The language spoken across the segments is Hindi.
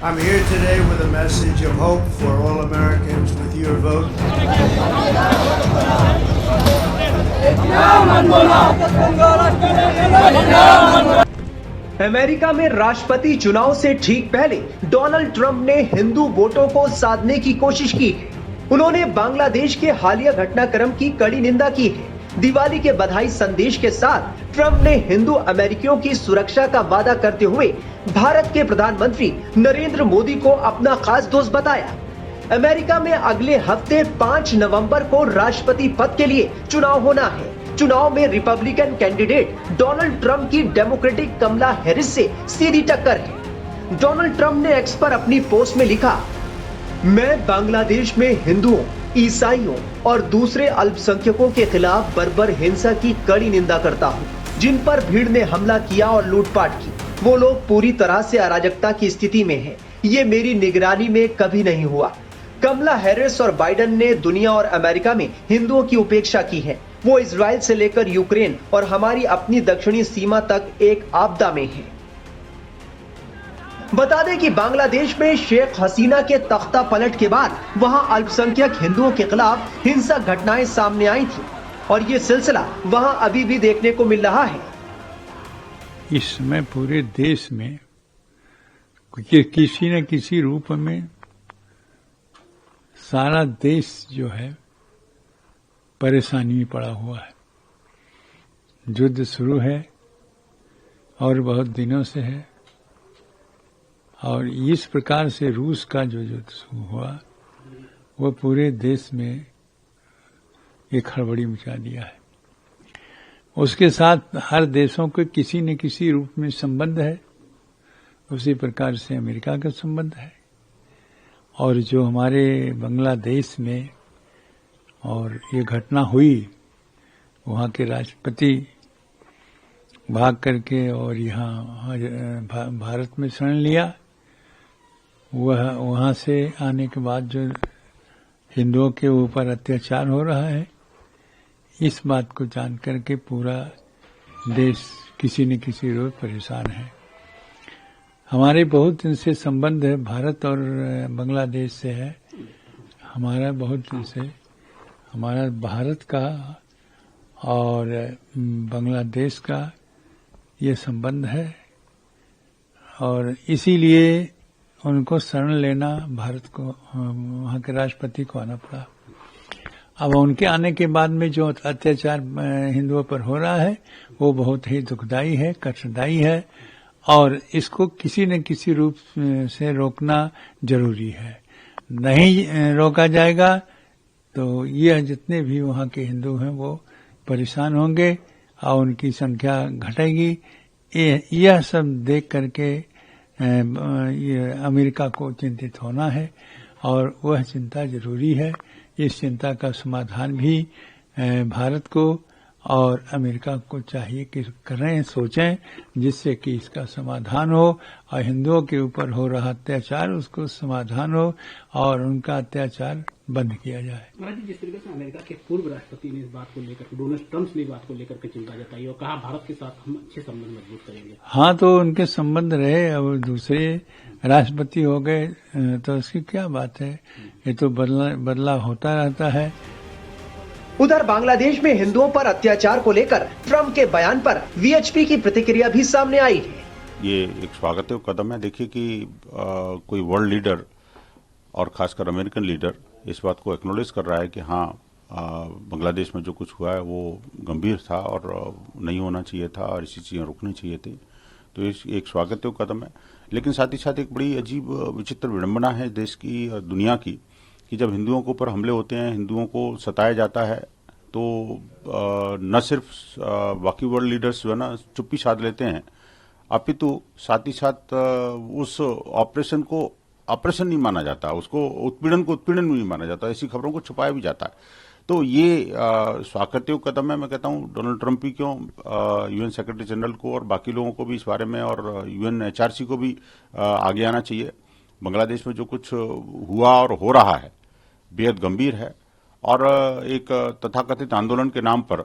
I'm here today with a message of hope for all Americans with your vote. America में राष्ट्रपति चुनाव से ठीक पहले डोनाल्ड ट्रंप ने हिंदू वोटों को साधने की कोशिश की है। उन्होंने बांग्लादेश के हालिया घटनाक्रम की कड़ी निंदा की है। दिवाली के बधाई संदेश के साथ ट्रंप ने हिंदू अमेरिकियों की सुरक्षा का वादा करते हुए भारत के प्रधानमंत्री नरेंद्र मोदी को अपना खास दोस्त बताया। अमेरिका में अगले हफ्ते 5 नवंबर को राष्ट्रपति पद के लिए चुनाव होना है। चुनाव में रिपब्लिकन कैंडिडेट डोनाल्ड ट्रंप की डेमोक्रेटिक कमला हैरिस से सीधी टक्कर है। डोनाल्ड ट्रंप ने एक्स पर अपनी पोस्ट में लिखा, मैं बांग्लादेश में हिंदुओं, ईसाइयों और दूसरे अल्पसंख्यकों के खिलाफ बर्बर हिंसा की कड़ी निंदा करता हूं, जिन पर भीड़ ने हमला किया और लूटपाट की। वो लोग पूरी तरह से अराजकता की स्थिति में हैं। ये मेरी निगरानी में कभी नहीं हुआ। कमला हैरिस और बाइडेन ने दुनिया और अमेरिका में हिंदुओं की उपेक्षा की है। वो इजराइल से लेकर यूक्रेन और हमारी अपनी दक्षिणी सीमा तक एक आपदा में है। बता दें कि बांग्लादेश में शेख हसीना के तख्ता पलट के बाद वहां अल्पसंख्यक हिंदुओं के खिलाफ हिंसक घटनाएं सामने आई थी और ये सिलसिला वहां अभी भी देखने को मिल रहा है। इस समय पूरे देश में किसी न किसी रूप में सारा देश जो है परेशानी में पड़ा हुआ है। युद्ध शुरू है और बहुत दिनों से है, और इस प्रकार से रूस का जो युद्ध शुरू हुआ वो पूरे देश में एक हड़बड़ी मचा दिया है। उसके साथ हर देशों के किसी न किसी रूप में संबंध है। उसी प्रकार से अमेरिका का संबंध है। और जो हमारे बांग्लादेश में और ये घटना हुई, वहाँ के राष्ट्रपति भाग करके और यहाँ भारत में शरण लिया, वह वहाँ से आने के बाद जो हिंदुओं के ऊपर अत्याचार हो रहा है, इस बात को जान करके पूरा देश किसी न किसी रूप परेशान है। हमारे बहुत इनसे संबंध है, भारत और बांग्लादेश से है हमारा बहुत इनसे, हमारा भारत का और बांग्लादेश का ये संबंध है, और इसीलिए उनको शरण लेना भारत को, वहाँ के राष्ट्रपति को आना पड़ा। अब उनके आने के बाद में जो अत्याचार हिंदुओं पर हो रहा है वो बहुत ही दुखदायी है, कष्टदायी है, और इसको किसी न किसी रूप से रोकना जरूरी है। नहीं रोका जाएगा तो ये जितने भी वहाँ के हिंदू हैं वो परेशान होंगे और उनकी संख्या घटेगी। यह सब देख करके ये अमेरिका को चिंतित होना है, और वह चिंता जरूरी है। इस चिंता का समाधान भी भारत को और अमेरिका को चाहिए कि करें, सोचें, जिससे कि इसका समाधान हो और हिंदुओं के ऊपर हो रहा अत्याचार उसको समाधान हो और उनका अत्याचार बंद किया जाए। महाराज जी, जिस तरीके से अमेरिका के पूर्व राष्ट्रपति ने इस बात को लेकर, डोनाल्ड ट्रंप ने इस बात को लेकर के चिंता जताई और कहा भारत के साथ हम अच्छे संबंध मजबूत करेंगे। हाँ, तो उनके संबंध रहे, अब दूसरे राष्ट्रपति हो गए तो उसकी क्या बात है। ये तो बदलाव होता रहता है। उधर बांग्लादेश में हिंदुओं पर अत्याचार को लेकर ट्रंप के बयान पर वीएचपी की प्रतिक्रिया भी सामने आई है। ये एक स्वागत कदम है। देखिए कि कोई वर्ल्ड लीडर और खासकर अमेरिकन लीडर इस बात को एक्नॉलेज कर रहा है कि हाँ, बांग्लादेश में जो कुछ हुआ है वो गंभीर था और नहीं होना चाहिए था और इसी चीजें रुकनी चाहिए थी। तो एक स्वागत कदम है। लेकिन साथ ही साथ एक बड़ी अजीब विचित्र विडंबना है देश की और दुनिया की कि जब हिंदुओं के ऊपर हमले होते हैं, हिंदुओं को सताया जाता है, तो न सिर्फ बाकी वर्ल्ड लीडर्स जो है ना चुप्पी साध लेते हैं, अपितु साथ ही साथ उस ऑपरेशन को ऑपरेशन नहीं माना जाता, उसको उत्पीड़न को उत्पीड़न नहीं माना जाता, ऐसी खबरों को छुपाया भी जाता है। तो ये स्वागत कदम है। मैं कहता हूँ डोनाल्ड ट्रंप ही क्यों, यूएन सेक्रेटरी जनरल को और बाकी लोगों को भी इस बारे में, और यूएन एचआरसी को भी आगे आना चाहिए। बांग्लादेश में जो कुछ हुआ और हो रहा है बेहद गंभीर है, और एक तथाकथित आंदोलन के नाम पर,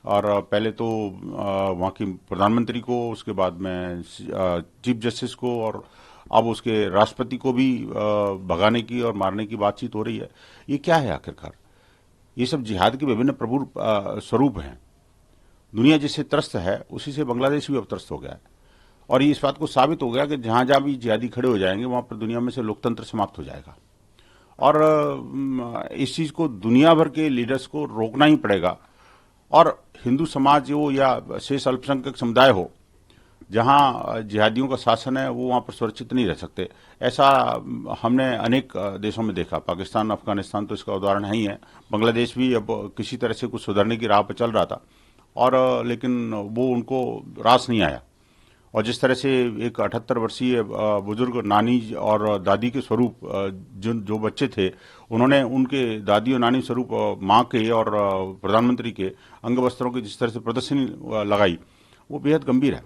और पहले तो वहाँ की प्रधानमंत्री को, उसके बाद में चीफ जस्टिस को और अब उसके राष्ट्रपति को भी भगाने की और मारने की बातचीत हो रही है। ये क्या है आखिरकार? ये सब जिहाद के विभिन्न प्रभुर स्वरूप हैं। दुनिया जिससे त्रस्त है उसी से बांग्लादेश भी अब त्रस्त हो गया है, और ये इस बात को साबित हो गया कि जहां जहां भी जिहादी खड़े हो जाएंगे वहां पर दुनिया में से लोकतंत्र समाप्त हो जाएगा। और इस चीज को दुनिया भर के लीडर्स को रोकना ही पड़ेगा। और हिंदू समाज हो या शेष अल्पसंख्यक समुदाय हो, जहां जिहादियों का शासन है वो वहां पर सुरक्षित नहीं रह सकते। ऐसा हमने अनेक देशों में देखा। पाकिस्तान, अफगानिस्तान तो इसका उदाहरण है ही है। बांग्लादेश भी अब किसी तरह से कुछ सुधरने की राह पर चल रहा था, और लेकिन वो उनको रास नहीं आया। और जिस तरह से एक 78 वर्षीय बुजुर्ग नानी और दादी के स्वरूप जो बच्चे थे, उन्होंने उनके दादी और नानी स्वरूप माँ के और प्रधानमंत्री के अंग वस्त्रों की जिस तरह से प्रदर्शनी लगाई, वो बेहद गंभीर है।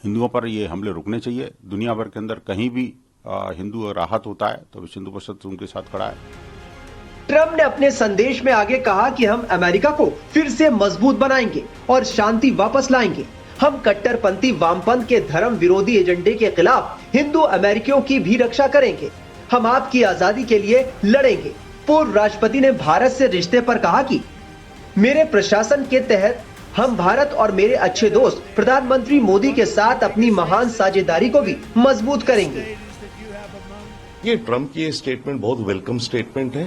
हिंदुओं पर ये हमले रुकने चाहिए। दुनिया भर के अंदर कहीं भी हिंदू राहत होता है तो विश्व हिंदू परिषद उनके साथ खड़ा है। ट्रंप ने अपने संदेश में आगे कहा कि हम अमेरिका को फिर से मजबूत बनाएंगे और शांति वापस लाएंगे। हम कट्टरपंथी वामपंथ के धर्म विरोधी एजेंडे के खिलाफ हिंदू अमेरिकियों की भी रक्षा करेंगे। हम आपकी आजादी के लिए लड़ेंगे। पूर्व राष्ट्रपति ने भारत से रिश्ते पर कहा कि मेरे प्रशासन के तहत हम भारत और मेरे अच्छे दोस्त प्रधानमंत्री मोदी के साथ अपनी महान साझेदारी को भी मजबूत करेंगे। ये ट्रंप की स्टेटमेंट बहुत वेलकम स्टेटमेंट है,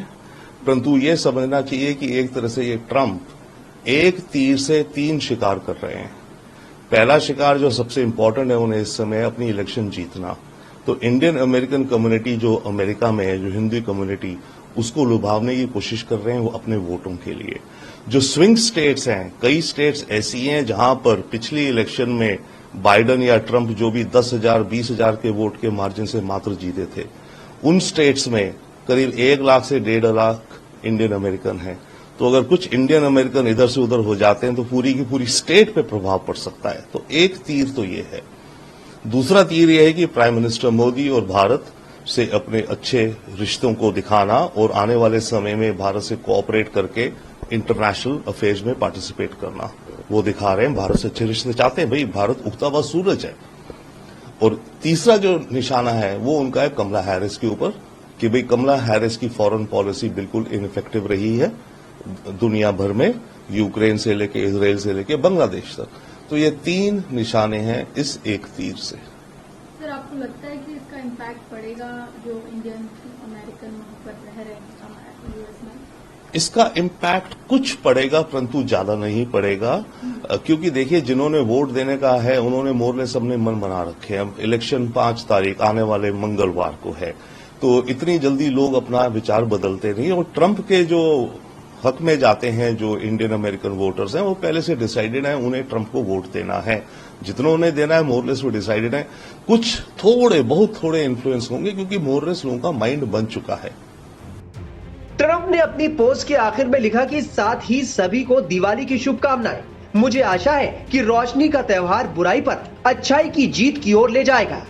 परंतु ये समझना चाहिए कि एक तरह से ये ट्रंप एक तीर से तीन शिकार कर रहे हैं। पहला शिकार जो सबसे इंपॉर्टेंट है उन्हें इस समय अपनी इलेक्शन जीतना। तो इंडियन अमेरिकन कम्युनिटी जो अमेरिका में है, जो हिंदू कम्युनिटी, उसको लुभावने की कोशिश कर रहे हैं वो अपने वोटों के लिए। जो स्विंग स्टेट्स हैं, कई स्टेट्स ऐसी हैं जहां पर पिछली इलेक्शन में बाइडन या ट्रंप जो भी 10,000 20,000 के वोट के मार्जिन से मात्र जीते थे, उन स्टेट्स में करीब 1 लाख से 1.5 लाख इंडियन अमेरिकन हैं। तो अगर कुछ इंडियन अमेरिकन इधर से उधर हो जाते हैं तो पूरी की पूरी स्टेट पे प्रभाव पड़ सकता है। तो एक तीर तो ये है। दूसरा तीर यह है कि प्राइम मिनिस्टर मोदी और भारत से अपने अच्छे रिश्तों को दिखाना और आने वाले समय में भारत से कोऑपरेट करके इंटरनेशनल अफेयर्स में पार्टिसिपेट करना। वो दिखा रहे हैं भारत से अच्छे रिश्ते चाहते हैं। भाई, भारत उगता हुआ सूरज है। और तीसरा जो निशाना है वो उनका है कमला हैरिस के ऊपर, कि भाई कमला हैरिस की फॉरेन पॉलिसी बिल्कुल इनइफेक्टिव रही है दुनिया भर में, यूक्रेन से लेके इजराइल से लेके बांग्लादेश तक। तो ये 3 निशाने हैं इस एक तीर से। सर, आपको लगता है कि इसका इम्पैक्ट पड़ेगा जो इंडियन अमेरिकन वहां पर रह रहे हैं यूएस में? इसका इम्पैक्ट कुछ पड़ेगा, परंतु ज्यादा नहीं पड़ेगा, क्योंकि देखिए जिन्होंने वोट देने का है उन्होंने मोरलेस अपने मन बना रखे हैं। अब इलेक्शन 5 तारीख आने वाले मंगलवार को है, तो इतनी जल्दी लोग अपना विचार बदलते नहीं। और ट्रंप के जो हक में जाते हैं जो इंडियन अमेरिकन वोटर्स हैं, वो पहले से डिसाइडेड है, उन्हें ट्रंप को वोट देना है। जितना उन्हें देना है मोरलेस वो डिसाइडेड है। कुछ थोड़े, बहुत थोड़े इन्फ्लुएंस होंगे, क्योंकि मोरलेस लोगों का माइंड बन चुका है। ट्रंप ने अपनी पोस्ट के आखिर में लिखा कि साथ ही सभी को दिवाली की शुभकामनाएं। मुझे आशा है कि रोशनी का त्योहार बुराई पर अच्छाई की जीत की ओर ले जाएगा।